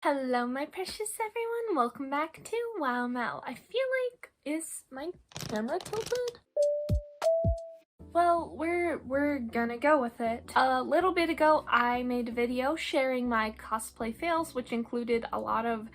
Hello, my precious everyone. Welcome back to Wow Mel. I feel like, is my camera tilted? Well, we're gonna go with it. A little bit ago, I made a video sharing my cosplay fails, which included a lot of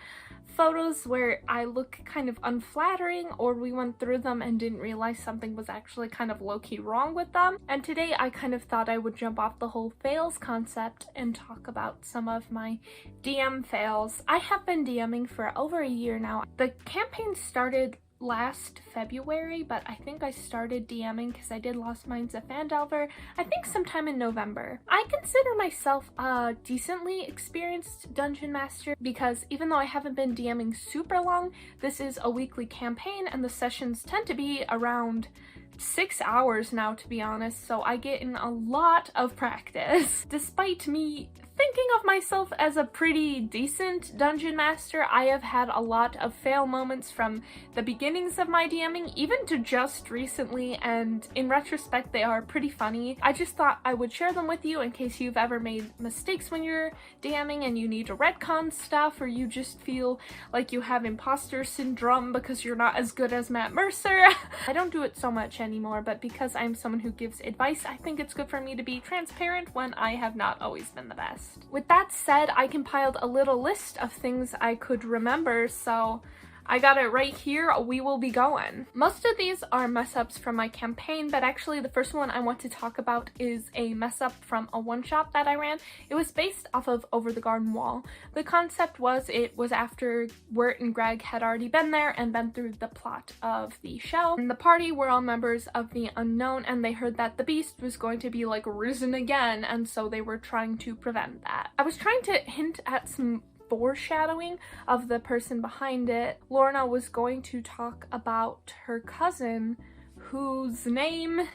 photos where I look kind of unflattering, or we went through them and didn't realize something was actually kind of low-key wrong with them. And today I kind of thought I would jump off the whole fails concept and talk about some of my DM fails. I have been DMing for over a year now. The campaign started last February, but I think I started DMing because I did Lost Minds of Phandelver, I think sometime in November. I consider myself a decently experienced dungeon master because even though I haven't been DMing super long, this is a weekly campaign and the sessions tend to be around 6 hours now, to be honest, so I get in a lot of practice. Despite me thinking of myself as a pretty decent dungeon master, I have had a lot of fail moments from the beginnings of my DMing, even to just recently, and in retrospect they are pretty funny. I just thought I would share them with you in case you've ever made mistakes when you're DMing and you need to retcon stuff, or you just feel like you have imposter syndrome because you're not as good as Matt Mercer. I don't do it so much anymore, but because I'm someone who gives advice, I think it's good for me to be transparent when I have not always been the best. With that said, I compiled a little list of things I could remember, so I got it right here. We will be going. Most of these are mess ups from my campaign, but actually the first one I want to talk about is a mess up from a one-shot that I ran. It was based off of Over the Garden Wall. The concept was it was after Wirt and Greg had already been there and been through the plot of the show. And the party were all members of the Unknown, and they heard that the beast was going to be like risen again, and so they were trying to prevent that. I was trying to hint at some foreshadowing of the person behind it. Lorna was going to talk about her cousin, whose name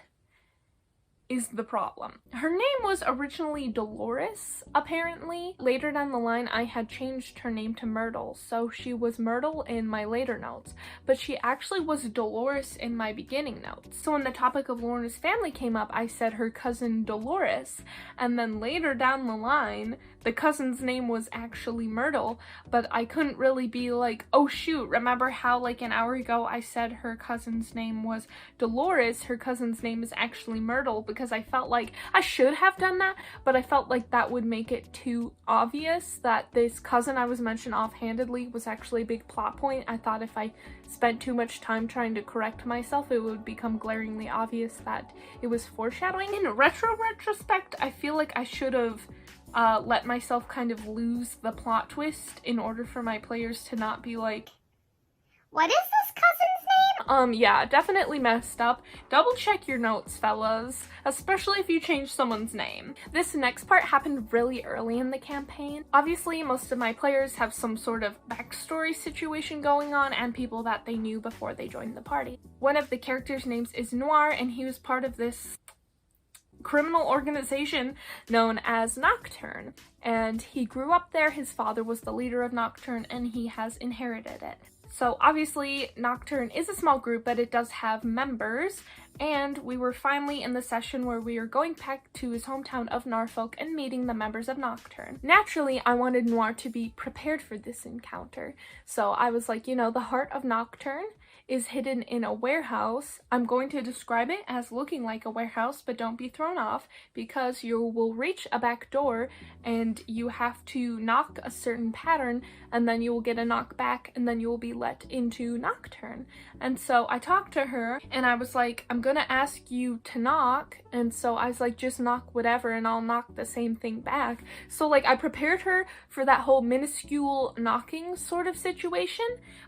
is the problem. Her name was originally Dolores, apparently. Later down the line, I had changed her name to Myrtle, so she was Myrtle in my later notes, but she actually was Dolores in my beginning notes. So when the topic of Lorna's family came up, I said her cousin Dolores, and then later down the line, the cousin's name was actually Myrtle, but I couldn't really be like, oh shoot, remember how like an hour ago I said her cousin's name was Dolores, her cousin's name is actually Myrtle, because I felt like I should have done that, but I felt like that would make it too obvious that this cousin I was mentioned offhandedly was actually a big plot point. I thought if I spent too much time trying to correct myself, it would become glaringly obvious that it was foreshadowing. In retrospect, I feel like I should have let myself kind of lose the plot twist in order for my players to not be like, what is this cousin's name? Yeah, definitely messed up. Double check your notes, fellas, especially if you change someone's name. This next part happened really early in the campaign. Obviously, most of my players have some sort of backstory situation going on and people that they knew before they joined the party. One of the characters' names is Noir, and he was part of this criminal organization known as Nocturne, and he grew up there. His father was the leader of Nocturne and he has inherited it. So obviously Nocturne is a small group, but it does have members, and we were finally in the session where we are going back to his hometown of Norfolk and meeting the members of Nocturne. Naturally, I wanted Noir to be prepared for this encounter, so I was like, you know, the heart of Nocturne is hidden in a warehouse. I'm going to describe it as looking like a warehouse, but don't be thrown off because you will reach a back door and you have to knock a certain pattern, and then you will get a knock back, and then you will be let into Nocturne. And so I talked to her and I was like, I'm gonna ask you to knock, and so I was like, just knock whatever and I'll knock the same thing back. So like I prepared her for that whole minuscule knocking sort of situation,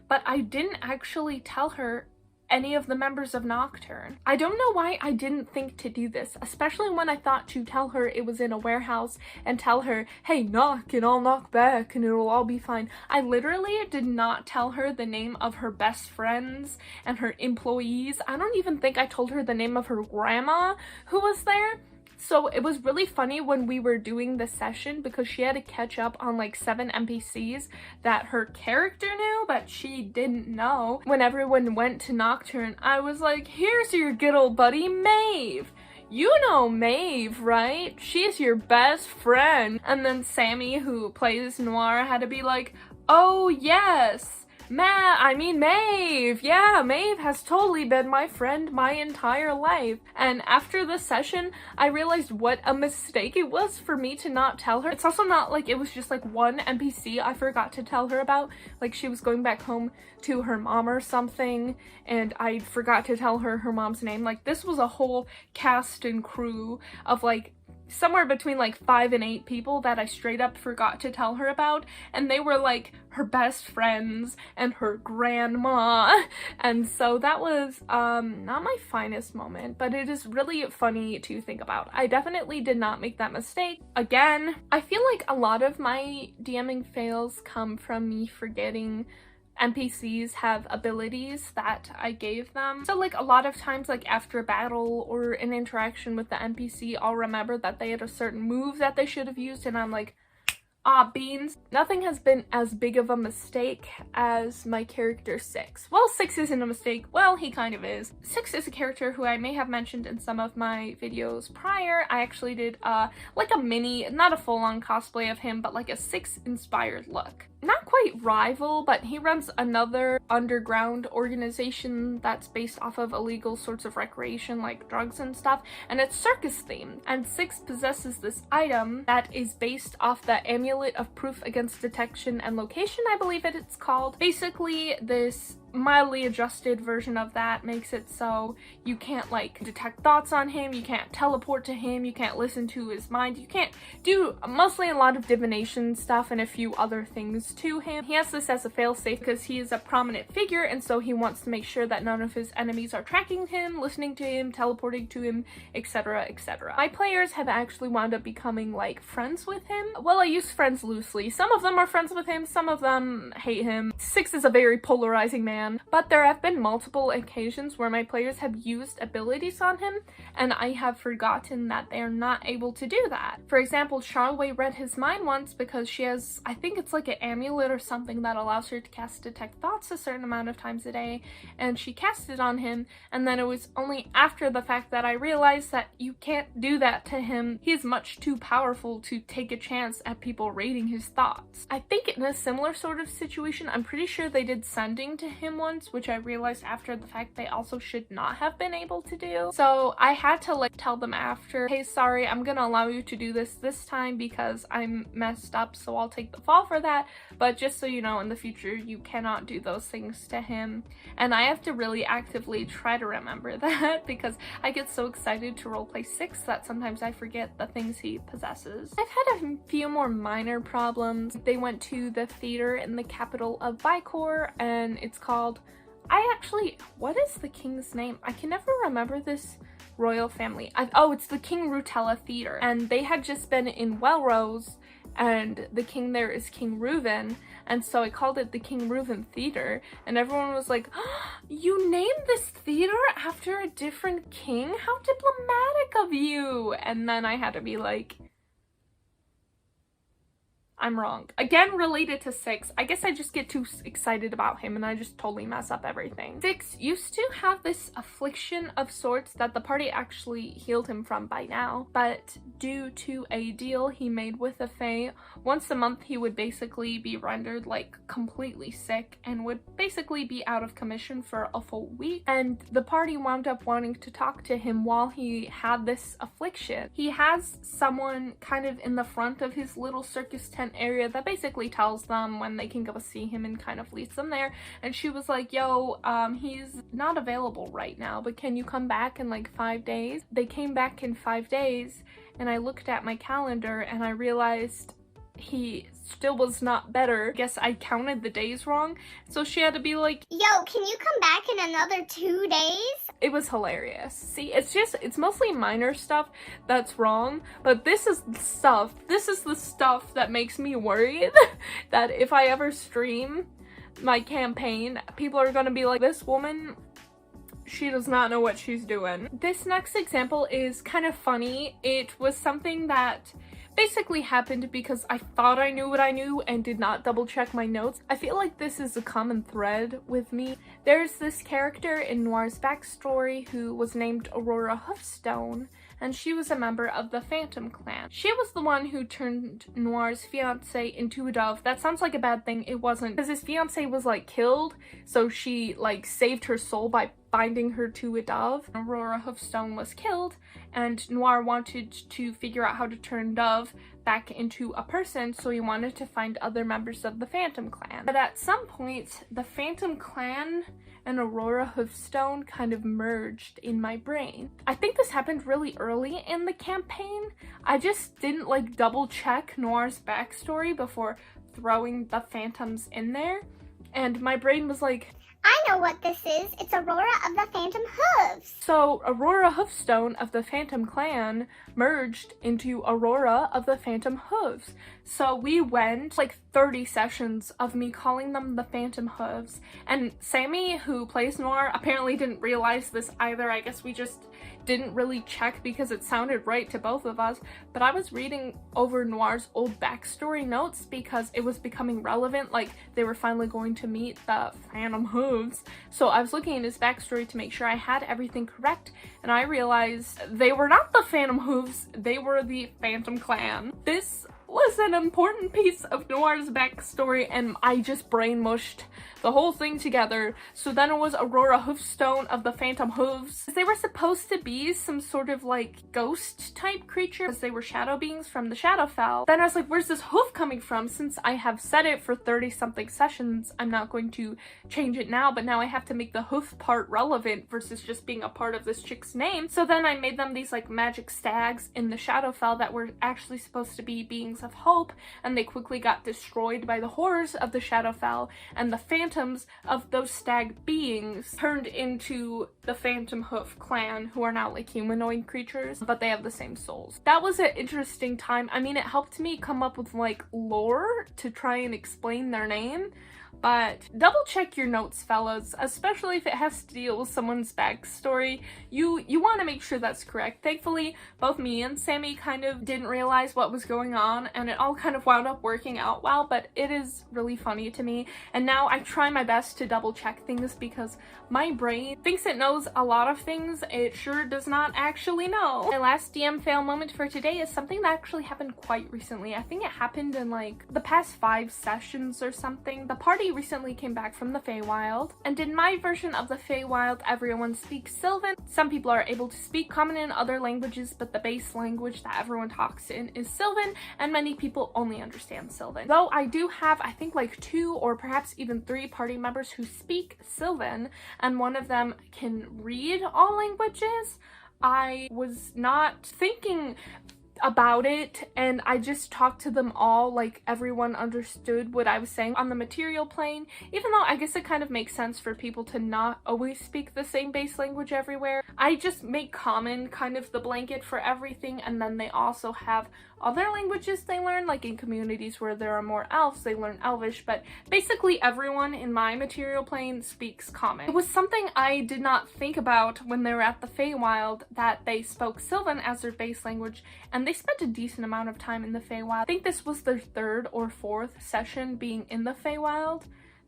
but I didn't actually tell her any of the members of Nocturne. I don't know why I didn't think to do this, especially when I thought to tell her it was in a warehouse and tell her, hey, knock and I'll knock back and it'll all be fine. I literally did not tell her the name of her best friends and her employees. I don't even think I told her the name of her grandma who was there. So it was really funny when we were doing the session because she had to catch up on like 7 NPCs that her character knew, but she didn't know. When everyone went to Nocturne, I was like, here's your good old buddy, Maeve. you know Maeve, right? She's your best friend. And then Sammy, who plays Noir, had to be like, oh yes, Maeve. Yeah, Maeve has totally been my friend my entire life. And after the session, I realized what a mistake it was for me to not tell her. It's also not like it was just like one NPC I forgot to tell her about. Like she was going back home to her mom or something, and I forgot to tell her her mom's name. Like this was a whole cast and crew of like somewhere between like 5 and 8 people that I straight up forgot to tell her about, and they were like her best friends and her grandma, and so that was not my finest moment, but it is really funny to think about. I definitely did not make that mistake. Again, I feel like a lot of my DMing fails come from me forgetting NPCs have abilities that I gave them. So like a lot of times, like after a battle or an interaction with the NPC, I'll remember that they had a certain move that they should have used, and I'm like, ah, beans. Nothing has been as big of a mistake as my character Six. Well, Six isn't a mistake. Well, he kind of is. Six is a character who I may have mentioned in some of my videos prior. I actually did like a mini, not a full-on cosplay of him, but like a Six inspired look. Not quite rival, but he runs another underground organization that's based off of illegal sorts of recreation like drugs and stuff, and it's circus themed. And Six possesses this item that is based off the Amulet of Proof Against Detection and Location, I believe it's called. Basically, this mildly adjusted version of that makes it so you can't like detect thoughts on him, you can't teleport to him, you can't listen to his mind, you can't do mostly a lot of divination stuff and a few other things to him. He has this as a failsafe because he is a prominent figure, and so he wants to make sure that none of his enemies are tracking him, listening to him, teleporting to him, etc, etc. My players have actually wound up becoming like friends with him. Well, I use friends loosely. Some of them are friends with him, some of them hate him. Six is a very polarizing man. But there have been multiple occasions where my players have used abilities on him, and I have forgotten that they are not able to do that. For example, Charleway read his mind once because she has, I think it's like an amulet or something that allows her to cast Detect Thoughts a certain amount of times a day, and she cast it on him, and then it was only after the fact that I realized that you can't do that to him. He is much too powerful to take a chance at people reading his thoughts. I think in a similar sort of situation, I'm pretty sure they did sending to him once, which I realized after the fact they also should not have been able to do. So I had to like tell them after, hey, sorry, I'm gonna allow you to do this time because I'm messed up, so I'll take the fall for that, but just so you know, in the future you cannot do those things to him. And I have to really actively try to remember that because I get so excited to roleplay Six that sometimes I forget the things he possesses. I've had a few more minor problems. They went to the theater in the capital of Vicor, and it's called, what is the king's name? I can never remember this royal family. Oh, it's the King Rutella Theater, and they had just been in Wellrose, and the king there is King Reuven, and so I called it the King Reuven Theater, and everyone was like, oh, you named this theater after a different king? How diplomatic of you! And then I had to be like, I'm wrong. Again, related to Six, I guess I just get too excited about him and I just totally mess up everything. Six used to have this affliction of sorts that the party actually healed him from by now, but due to a deal he made with the Fae, once a month he would basically be rendered like completely sick and would basically be out of commission for a full week, and the party wound up wanting to talk to him while he had this affliction. He has someone kind of in the front of his little circus tent area that basically tells them when they can go see him and kind of leads them there, and she was like, yo, he's not available right now, but can you come back in like 5 days? They came back in 5 days, and I looked at my calendar and I realized he still was not better. Guess I counted the days wrong, so she had to be like, yo, can you come back in another 2 days? It was hilarious. See, it's mostly minor stuff that's wrong, but this is the stuff that makes me worried that if I ever stream my campaign, people are gonna be like, this woman, she does not know what she's doing. This next example is kind of funny. It was something that basically happened because I thought I knew what I knew and did not double check my notes. I feel like this is a common thread with me. There's this character in Noir's backstory who was named Aurora Hoofstone, and she was a member of the Phantom Clan. She was the one who turned Noir's fiance into a dove. That sounds like a bad thing. It wasn't, because his fiance was like killed, so she like saved her soul by binding her to a dove. Aurora Hoofstone was killed, and Noir wanted to figure out how to turn Dove back into a person, so he wanted to find other members of the Phantom Clan. But at some point, the Phantom Clan and Aurora Hoofstone kind of merged in my brain. I think this happened really early in the campaign. I just didn't like double check Noir's backstory before throwing the Phantoms in there, and my brain was like, I know what this is. It's Aurora of the Phantom Hooves. So Aurora Hoofstone of the Phantom Clan merged into Aurora of the Phantom Hooves. So we went like 30 sessions of me calling them the Phantom Hooves. And Sammy, who plays Noir, apparently didn't realize this either. I guess we just didn't really check because it sounded right to both of us. But I was reading over Noir's old backstory notes because it was becoming relevant. Like, they were finally going to meet the Phantom Hooves. So I was looking at his backstory to make sure I had everything correct, and I realized they were not the Phantom Hooves, they were the Phantom Clan. This was an important piece of Noir's backstory, and I just brain mushed the whole thing together. So then it was Aurora Hoofstone of the Phantom Hooves. They were supposed to be some sort of like ghost type creature because they were shadow beings from the Shadowfell. Then I was like, where's this hoof coming from? Since I have said it for 30 something sessions, I'm not going to change it now, but now I have to make the hoof part relevant versus just being a part of this chick's name. So then I made them these like magic stags in the Shadowfell that were actually supposed to be beings of hope, and they quickly got destroyed by the horrors of the Shadowfell, and the phantoms of those stag beings turned into the Phantom Hoof clan, who are now like humanoid creatures, but they have the same souls. That was an interesting time. I mean, it helped me come up with like lore to try and explain their name. But double check your notes, fellas, especially if it has to deal with someone's backstory. You want to make sure that's correct. Thankfully, both me and Sammy kind of didn't realize what was going on, and it all kind of wound up working out well, but it is really funny to me. And now I try my best to double check things because my brain thinks it knows a lot of things it sure does not actually know. My last DM fail moment for today is something that actually happened quite recently. I think it happened in like the past 5 sessions or something. The party recently came back from the Feywild, and in my version of the Feywild, everyone speaks Sylvan. Some people are able to speak common and other languages, but the base language that everyone talks in is Sylvan, and many people only understand Sylvan. Though I do have, I think, like 2 or perhaps even 3 party members who speak Sylvan, and one of them can read all languages. I was not thinking about it, and I just talked to them all like everyone understood what I was saying on the material plane, even though I guess it kind of makes sense for people to not always speak the same base language everywhere. I just make common kind of the blanket for everything, and then they also have other languages they learn, like in communities where there are more elves, they learn Elvish, but basically everyone in my material plane speaks common. It was something I did not think about when they were at the Feywild, that they spoke Sylvan as their base language, and they spent a decent amount of time in the Feywild. I think this was their 3rd or 4th session being in the Feywild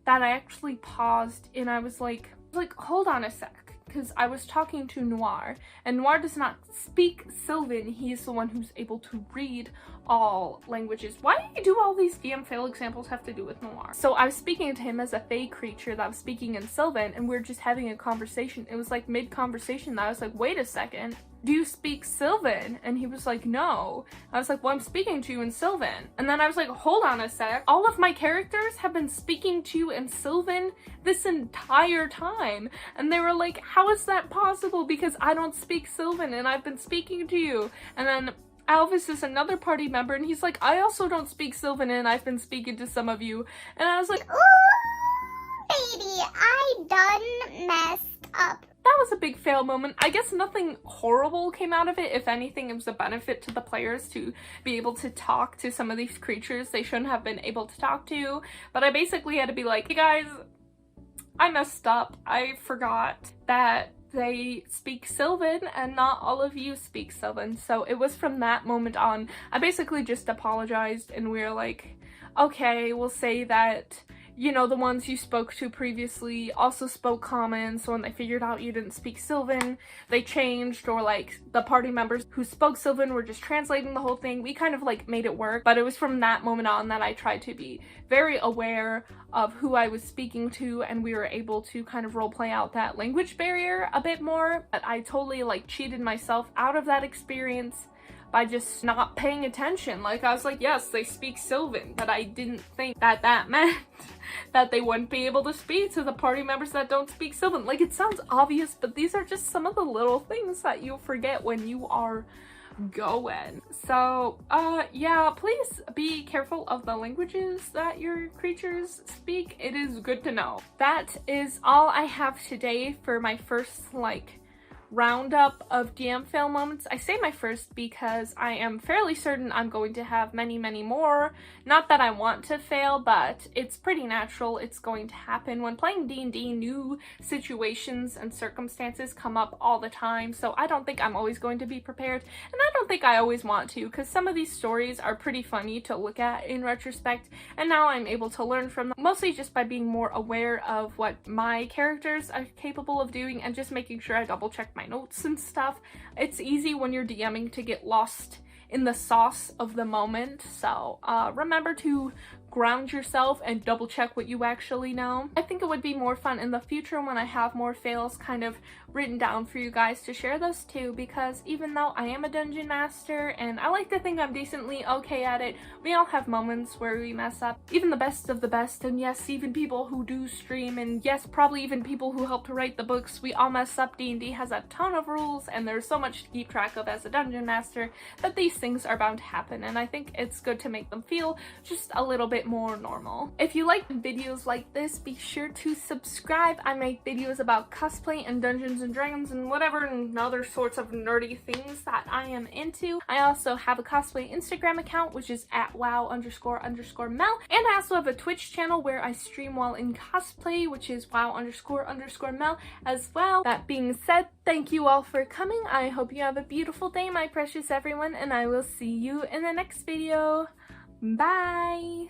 that I actually paused, and I was like, hold on a sec. Because I was talking to Noir, and Noir does not speak Sylvan. He's the one who's able to read all languages. Why do all these DM fail examples have to do with Noir? So I was speaking to him as a Fey creature that was speaking in Sylvan, and we were just having a conversation. It was like mid-conversation that I was like, wait a second, do you speak Sylvan? And he was like, no. I was like, well, I'm speaking to you in Sylvan. And then I was like, hold on a sec. All of my characters have been speaking to you in Sylvan this entire time. And they were like, how is that possible? Because I don't speak Sylvan and I've been speaking to you. And then Alvis is another party member, and he's like, I also don't speak Sylvan and I've been speaking to some of you. And I was like, ooh, baby, I done messed up. That was a big fail moment. I guess nothing horrible came out of it. If anything, it was a benefit to the players to be able to talk to some of these creatures they shouldn't have been able to talk to. But I basically had to be like, hey guys, I messed up. I forgot that they speak Sylvan and not all of you speak Sylvan. So it was from that moment on, I basically just apologized, and we were like, okay, we'll say that you know, the ones you spoke to previously also spoke Common, so when they figured out you didn't speak Sylvan, they changed, or like the party members who spoke Sylvan were just translating the whole thing. We kind of like made it work, but it was from that moment on that I tried to be very aware of who I was speaking to, and we were able to kind of roleplay out that language barrier a bit more. But I totally like cheated myself out of that experience by just not paying attention. Like, I was like, yes, they speak Sylvan, but I didn't think that that meant that they wouldn't be able to speak to the party members that don't speak Sylvan. Like, it sounds obvious, but these are just some of the little things that you forget when you are going. So, yeah, please be careful of the languages that your creatures speak. It is good to know. That is all I have today for my first, like, roundup of DM fail moments. I say my first because I am fairly certain I'm going to have many, many more. Not that I want to fail, but it's pretty natural. It's going to happen. When playing D&D, new situations and circumstances come up all the time, so I don't think I'm always going to be prepared, and I don't think I always want to, because some of these stories are pretty funny to look at in retrospect, and now I'm able to learn from them, mostly just by being more aware of what my characters are capable of doing and just making sure I double check my notes and stuff. It's easy when you're DMing to get lost in the sauce of the moment, so remember to ground yourself and double check what you actually know. I think it would be more fun in the future when I have more fails kind of written down for you guys to share those too, because even though I am a dungeon master and I like to think I'm decently okay at it, we all have moments where we mess up. Even the best of the best, and yes, even people who do stream, and yes, probably even people who help to write the books, we all mess up. D&D has a ton of rules and there's so much to keep track of as a dungeon master that these things are bound to happen, and I think it's good to make them feel just a little bit more normal. If you like videos like this, be sure to subscribe. I make videos about cosplay and Dungeons and Dragons and whatever and other sorts of nerdy things that I am into. I also have a cosplay Instagram account, which is at wow__mel, and I also have a Twitch channel where I stream while in cosplay, which is wow__mel as well. That being said, thank you all for coming. I hope you have a beautiful day, my precious everyone, and I will see you in the next video. Bye!